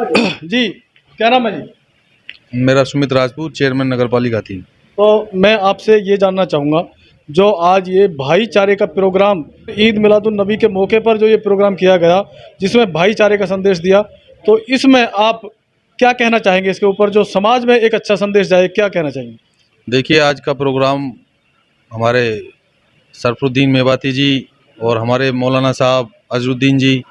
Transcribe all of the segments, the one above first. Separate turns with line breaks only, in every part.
जी, क्या नाम है जी?
मेरा सुमित राजपूत, चेयरमैन नगर पालिका थी।
तो मैं आपसे ये जानना चाहूँगा, जो आज ये भाईचारे का प्रोग्राम ईद मिलादुन नबी के मौके पर जो ये प्रोग्राम किया गया, जिसमें भाईचारे का संदेश दिया, तो इसमें आप क्या कहना चाहेंगे इसके ऊपर, जो समाज में एक अच्छा संदेश जाए, क्या कहना चाहेंगे?
देखिए, आज का प्रोग्राम हमारे सरफरुद्दीन मेवाती जी और हमारे मौलाना साहब अजरुद्दीन जी,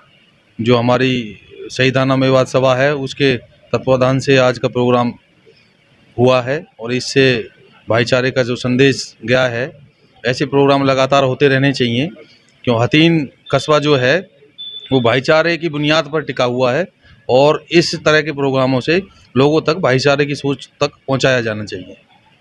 जो हमारी शहीदाना मेवात सभा है, उसके तत्वाधान से आज का प्रोग्राम हुआ है और इससे भाईचारे का जो संदेश गया है, ऐसे प्रोग्राम लगातार होते रहने चाहिए। क्यों हथीन कस्बा जो है वो भाईचारे की बुनियाद पर टिका हुआ है और इस तरह के प्रोग्रामों से लोगों तक भाईचारे की सोच तक पहुंचाया जाना चाहिए।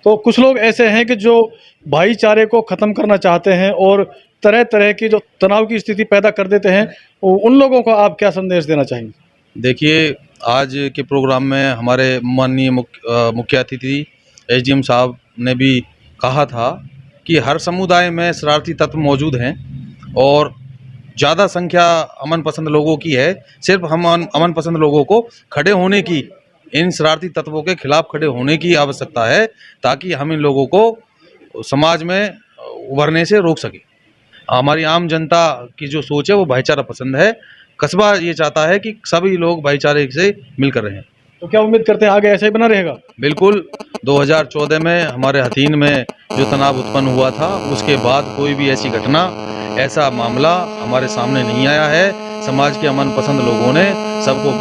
तो कुछ लोग ऐसे हैं कि जो भाईचारे को ख़त्म करना चाहते हैं और तरह तरह की जो तनाव की स्थिति पैदा कर देते हैं, उन लोगों को आप क्या संदेश देना चाहेंगे?
देखिए, आज के प्रोग्राम में हमारे माननीय मुख्य अतिथि एसडीएम साहब ने भी कहा था कि हर समुदाय में शरारती तत्व मौजूद हैं और ज़्यादा संख्या अमन पसंद लोगों की है। सिर्फ हम अमन पसंद लोगों को खड़े होने की, इन शरारती तत्वों के खिलाफ खड़े होने की आवश्यकता है, ताकि हम इन लोगों को समाज में उभरने से रोक सकें। हमारी आम जनता की जो सोच है वो भाईचारा पसंद है। कस्बा ये चाहता है कि सभी लोग भाईचारे से मिलकर रहें।
तो क्या उम्मीद करते हैं आगे ऐसा ही बना रहेगा?
बिल्कुल। 2014 में हमारे हथीन में जो तनाव उत्पन्न हुआ था, उसके बाद कोई भी ऐसी घटना, ऐसा मामला हमारे सामने नहीं आया है। समाज के अमन पसंद लोगों ने सबको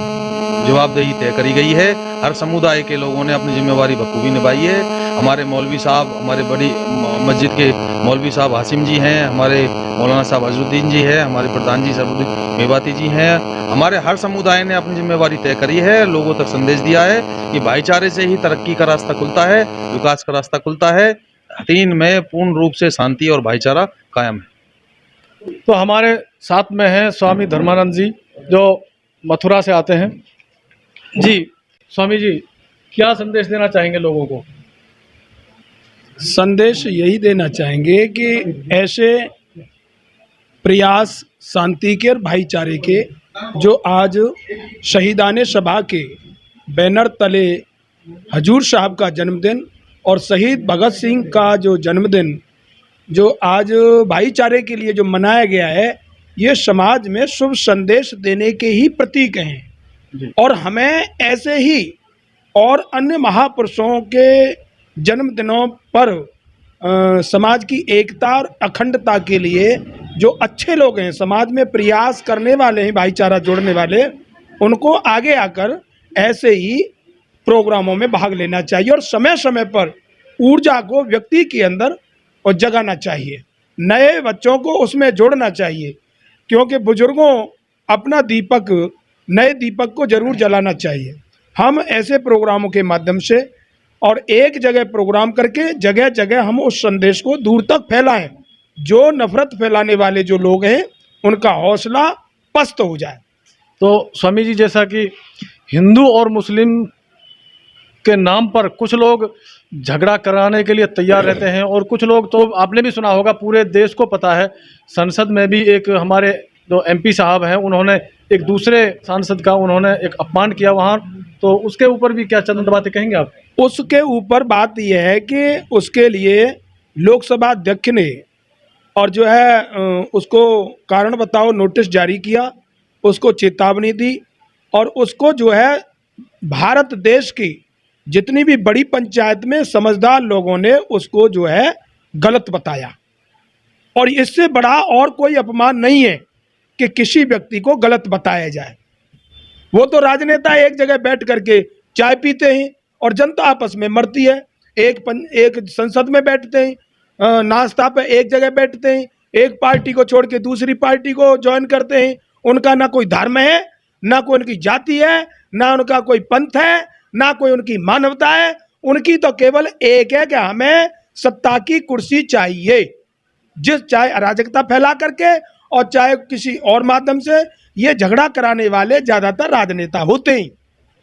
जवाबदेही तय करी गई है। हर समुदाय के लोगों ने अपनी जिम्मेवारी बखूबी निभाई है। हमारे मौलवी साहब, हमारे बड़ी मस्जिद के मौलवी साहब हासिम जी हैं, हमारे मौलाना साहब अजरुद्दीन जी हैं, हमारे प्रधान जी सरफरुद्दीन मेवाती जी हैं। हमारे हर समुदाय ने अपनी जिम्मेवारी तय करी है, लोगों तक संदेश दिया है कि भाईचारे से ही तरक्की का रास्ता खुलता है, विकास का रास्ता खुलता है। हथीन में पूर्ण रूप से शांति और भाईचारा कायम है।
तो हमारे साथ में हैं स्वामी धर्मानंद जी, जो मथुरा से आते हैं। जी स्वामी जी, क्या संदेश देना चाहेंगे लोगों को?
संदेश यही देना चाहेंगे कि ऐसे प्रयास शांति के और भाईचारे के, जो आज शहीदाने सभा के बैनर तले हजूर साहब का जन्मदिन और शहीद भगत सिंह का जो जन्मदिन, जो आज भाईचारे के लिए जो मनाया गया है, ये समाज में शुभ संदेश देने के ही प्रतीक हैं। और हमें ऐसे ही और अन्य महापुरुषों के जन्मदिनों पर समाज की एकता और अखंडता के लिए जो अच्छे लोग हैं, समाज में प्रयास करने वाले हैं, भाईचारा जोड़ने वाले, उनको आगे आकर ऐसे ही प्रोग्रामों में भाग लेना चाहिए और समय समय पर ऊर्जा को व्यक्ति के अंदर और जगाना चाहिए। नए बच्चों को उसमें जोड़ना चाहिए, क्योंकि बुजुर्गों अपना दीपक, नए दीपक को जरूर जलाना चाहिए। हम ऐसे प्रोग्रामों के माध्यम से और एक जगह प्रोग्राम करके जगह जगह हम उस संदेश को दूर तक फैलाएं, जो नफरत फैलाने वाले जो लोग हैं उनका हौसला पस्त हो जाए।
तो स्वामी जी, जैसा कि हिंदू और मुस्लिम के नाम पर कुछ लोग झगड़ा कराने के लिए तैयार रहते हैं, और कुछ लोग, तो आपने भी सुना होगा, पूरे देश को पता है, संसद में भी एक हमारे जो एमपी साहब हैं, उन्होंने एक दूसरे सांसद का उन्होंने एक अपमान किया वहाँ, तो उसके ऊपर भी क्या चंद बातें कहेंगे आप?
उसके ऊपर बात यह है कि उसके लिए लोकसभा अध्यक्ष ने और जो है उसको कारण बताओ नोटिस जारी किया, उसको चेतावनी दी, और उसको जो है भारत देश की जितनी भी बड़ी पंचायत में समझदार लोगों ने उसको जो है गलत बताया। और इससे बड़ा और कोई अपमान नहीं है कि किसी व्यक्ति को गलत बताया जाए। वो तो राजनेता एक जगह बैठ करके चाय पीते हैं और जनता आपस में मरती है। एक संसद में बैठते हैं, नाश्ता पे एक जगह बैठते हैं, एक पार्टी को छोड़ के दूसरी पार्टी को ज्वाइन करते हैं। उनका ना कोई धर्म है, ना कोई उनकी जाति है, ना उनका कोई पंथ है, ना कोई उनकी मानवता है। उनकी तो केवल एक है कि हमें सत्ता की कुर्सी चाहिए। जिस चाहे अराजकता फैला करके और चाहे किसी और माध्यम से, ये झगड़ा कराने वाले ज्यादातर राजनेता होते हैं।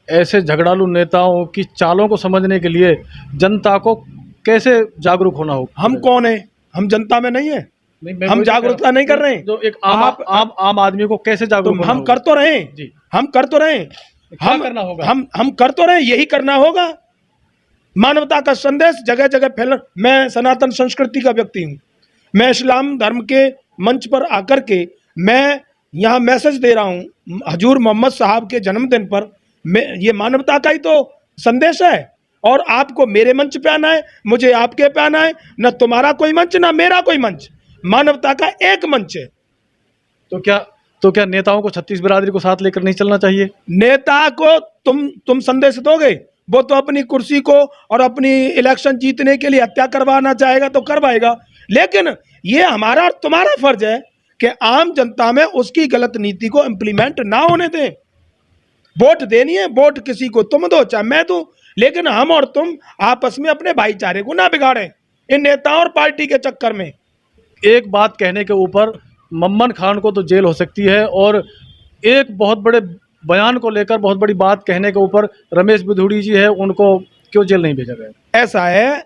ऐसे झगड़ालू नेताओं की चालों को समझने के लिए जनता को कैसे जागरूक होना होगा?
हम कौन है? हम जनता में नहीं है, हम जागरूकता नहीं कर रहे हैं।
जो एक आम आदमी को कैसे जागरूक
हम कर तो रहे हैं, हम कर तो रहे हैं।
क्या करना होगा?
हम कर तो रहे हैं, यही करना होगा। मानवता का संदेश जगह जगह फैला। मैं सनातन संस्कृति का व्यक्ति हूँ। मैं इस्लाम धर्म के मंच पर आकर के मैं यहाँ मैसेज दे रहा हूँ हजूर मोहम्मद साहब के जन्मदिन पर। मैं ये मानवता का ही तो संदेश है। और आपको मेरे मंच पे आना है, मुझे आपके पे आना है। न तुम्हारा कोई मंच, ना मेरा कोई मंच, मानवता का एक मंच है।
तो क्या नेताओं को 36 बिरादरी को साथ लेकर नहीं चलना चाहिए?
नेता को तुम संदेश दोगे, वो तो अपनी कुर्सी को और अपनी इलेक्शन जीतने के लिए हत्या करवाना चाहेगा तो करवाएगा। लेकिन ये हमारा और तुम्हारा फर्ज है कि आम जनता में उसकी गलत नीति को इम्प्लीमेंट ना होने दें। वोट देनी है, वोट किसी को तुम दो चाहे मैं दूं, लेकिन हम और तुम आपस में अपने भाईचारे को ना बिगाड़ें इन नेताओं और पार्टी के चक्कर में।
एक बात कहने के ऊपर मम्मन खान को तो जेल हो सकती है, और एक बहुत बड़े बयान को लेकर बहुत बड़ी बात कहने के ऊपर रमेश बिधूड़ी जी है, उनको क्यों जेल नहीं भेजा गया?
ऐसा है,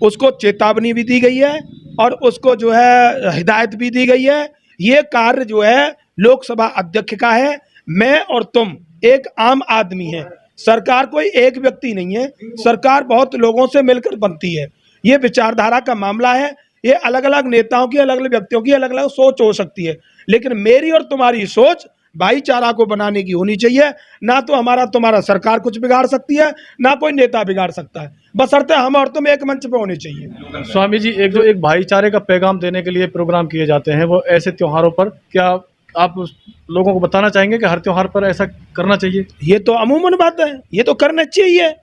उसको चेतावनी भी दी गई है और उसको जो है हिदायत भी दी गई है। ये कार्य जो है लोकसभा अध्यक्ष का है। मैं और तुम एक आम आदमी है। सरकार कोई एक व्यक्ति नहीं है, सरकार बहुत लोगों से मिलकर बनती है। ये विचारधारा का मामला है। ये अलग अलग नेताओं की, अलग अलग व्यक्तियों की अलग अलग सोच हो सकती है, लेकिन मेरी और तुम्हारी सोच भाईचारा को बनाने की होनी चाहिए। ना तो हमारा तुम्हारा सरकार कुछ बिगाड़ सकती है, ना कोई नेता बिगाड़ सकता है, बशर्ते हम और तुम एक मंच पे होने चाहिए।
स्वामी जी, एक भाईचारे का पैगाम देने के लिए प्रोग्राम किए जाते हैं, वो ऐसे त्योहारों पर क्या आप लोगों को बताना चाहेंगे कि हर त्योहार पर ऐसा करना चाहिए?
ये तो अमूमन बात है, ये तो करना चाहिए।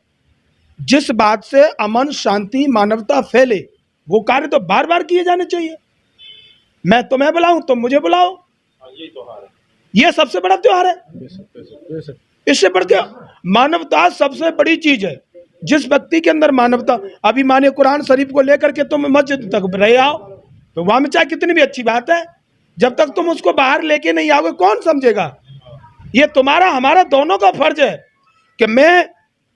जिस बात से अमन, शांति, मानवता फैले, वो कार्य तो बार बार किए जाने चाहिए। मैं तुम्हें बुलाऊं, तुम मुझे बुलाओ, ये सबसे बड़ा त्योहार है। इससे बढ़ के मानवता सबसे बड़ी चीज है। जिस व्यक्ति के अंदर मानवता, अभी माने कुरान शरीफ को लेकर के तुम मस्जिद तक रहे आओ, तो वहां में चाहे कितनी भी अच्छी बात है, जब तक तुम उसको बाहर लेके नहीं आओगे कौन समझेगा? ये तुम्हारा हमारा दोनों का फर्ज है कि मैं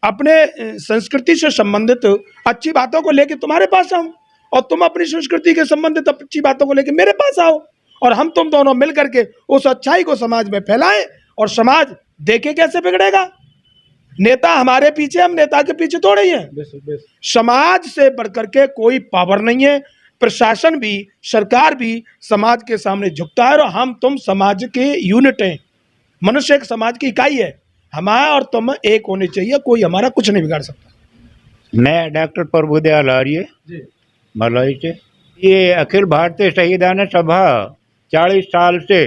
अपने संस्कृति से संबंधित अच्छी बातों को लेके तुम्हारे पास आऊं और तुम अपनी संस्कृति के संबंधित अच्छी बातों को लेके मेरे पास आओ, और हम तुम दोनों मिल करके उस अच्छाई को समाज में फैलाएं। और समाज देखे कैसे बिगड़ेगा? नेता हमारे पीछे, हम नेता के पीछे थोड़े ही हैं। समाज से बढ़कर के कोई पावर नहीं है। प्रशासन भी, सरकार भी समाज के सामने झुकता है, और हम तुम समाज के यूनिट हैं। मनुष्य एक समाज की इकाई है। हमारा और तुम एक होने चाहिए, कोई हमारा कुछ नहीं बिगाड़ सकता।
मैं डॉक्टर प्रभुदयाल आर्य मलाई से। ये अखिल भारतीय शहीदान सभा 40 साल से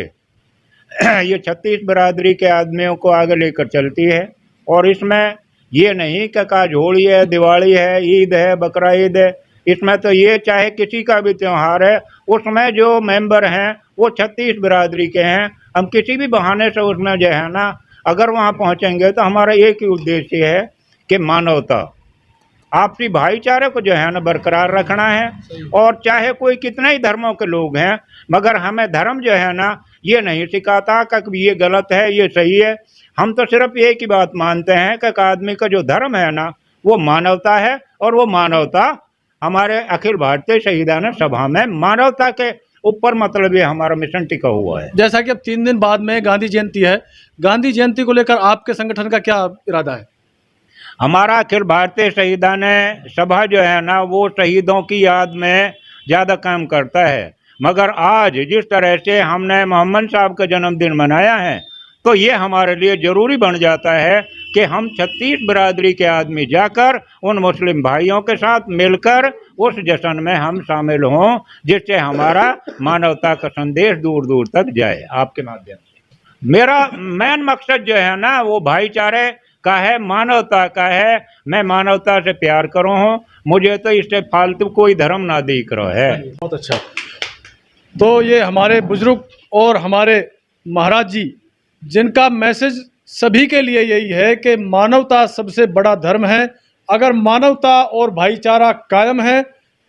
ये 36 बिरादरी के आदमियों को आगे लेकर चलती है। और इसमें ये नहीं कि आज होली है, दिवाली है, ईद है, बकरा ईद है, इसमें तो ये चाहे किसी का भी त्यौहार है, उसमें जो मेंबर हैं वो 36 बिरादरी के हैं। हम किसी भी बहाने से उसमें जो है ना, अगर वहाँ पहुँचेंगे तो हमारा एक ही उद्देश्य है कि मानवता, आपसी भाईचारे को जो है ना बरकरार रखना है। और चाहे कोई कितने ही धर्मों के लोग हैं, मगर हमें धर्म जो है ना ये नहीं सिखाता कि ये गलत है, ये सही है। हम तो सिर्फ एक ही बात मानते हैं कि आदमी का जो धर्म है ना वो मानवता है, और वो मानवता हमारे अखिल भारतीय शहीदान सभा में मानवता के ऊपर मतलब ये हमारा मिशन टिका हुआ है।
जैसा कि अब 3 दिन बाद में गांधी जयंती है, गांधी जयंती को लेकर आपके संगठन का क्या इरादा है?
हमारा अखिल भारतीय शहीदान सभा जो है ना वो शहीदों की याद में ज़्यादा काम करता है। मगर आज जिस तरह से हमने मोहम्मद साहब का जन्मदिन मनाया है, तो ये हमारे लिए ज़रूरी बन जाता है कि हम 36 बिरादरी के आदमी जाकर उन मुस्लिम भाइयों के साथ मिलकर उस जश्न में हम शामिल हों, जिससे हमारा मानवता का संदेश दूर दूर तक जाए आपके माध्यम से। मेरा मेन मकसद जो है ना वो भाईचारे का है, मानवता का है। मैं मानवता से प्यार करूँ हूँ, मुझे तो इससे फालतू कोई धर्म ना दिख रहा है।
बहुत अच्छा। तो ये हमारे बुजुर्ग और हमारे महाराज जी, जिनका मैसेज सभी के लिए यही है कि मानवता सबसे बड़ा धर्म है। अगर मानवता और भाईचारा कायम है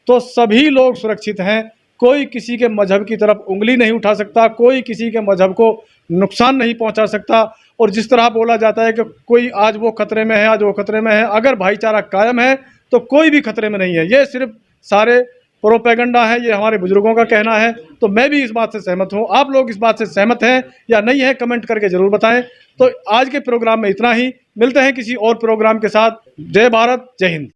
तो सभी लोग सुरक्षित हैं। कोई किसी के मजहब की तरफ उंगली नहीं उठा सकता, कोई किसी के मजहब को नुकसान नहीं पहुंचा सकता। और जिस तरह बोला जाता है कि कोई आज वो खतरे में है, आज वो खतरे में है, अगर भाईचारा कायम है तो कोई भी खतरे में नहीं है। ये सिर्फ सारे प्रोपेगेंडा है, ये हमारे बुजुर्गों का कहना है। तो मैं भी इस बात से सहमत हूँ। आप लोग इस बात से सहमत हैं या नहीं है, कमेंट करके ज़रूर बताएं। तो आज के प्रोग्राम में इतना ही, मिलते हैं किसी और प्रोग्राम के साथ। जय भारत, जय हिंद।